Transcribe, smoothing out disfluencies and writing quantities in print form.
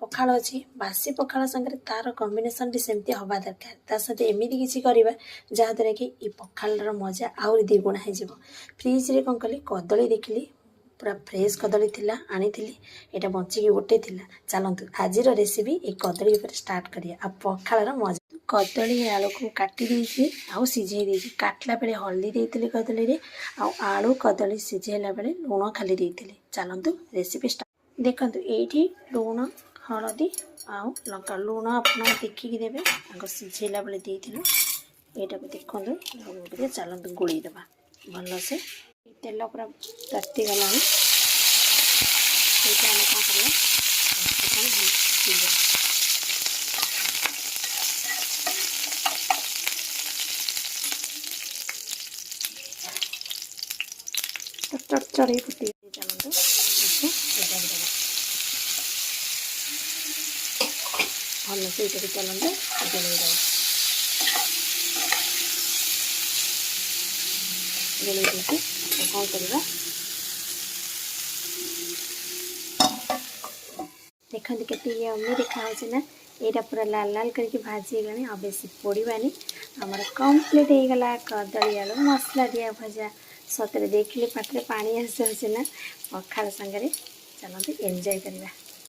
पखाल अच्छी बासी पखाल संगे तार कॉम्बिनेशन भी सेमती हवा दरकार ता सहित एमती किसी करवा जहाँद्वारा कि ये पखालर मजा आहरी द्विगुणा हो फ्रिज रे कौन कली कदली देखिली पूरा फ्रेश कदली थिला आनी यहाँ बचिकी गोटे थिला चलतु आज रेसिपी ये कदली स्टार्ट करिया आ पखालर मजा कदली आलू को काटी देइछि आउ सिझाई देइछि काटला बेले हल्दी देइतिले कदली रे आलू कदली सिझाइला बेले लूण खाली देइतिले चलतु रेसिपी स्टार्ट देखंतु एठी लूण हलदी आउ लंका लूण आपण देखिकी देबे आग सिझाइला बेले देइथिलु एटा को देखंतु चलतु गोळी देबा भल से तेल पूरा ताती गलानी एटा हम का करिया चढ़े फुटी चलते भल से ये चलते गले देखिए कौन करवा देखते के यम्मी देखा ना यहाँ पूरा लाल लाल करके भाजी गलानी आ बेसी पोड़ानी आमर कम्प्लीट हो गला कदली आलू मसला दिया भजा सतरे देखिले पाटे पानी आस ना पखाल संगे चलते एंजॉय करवा।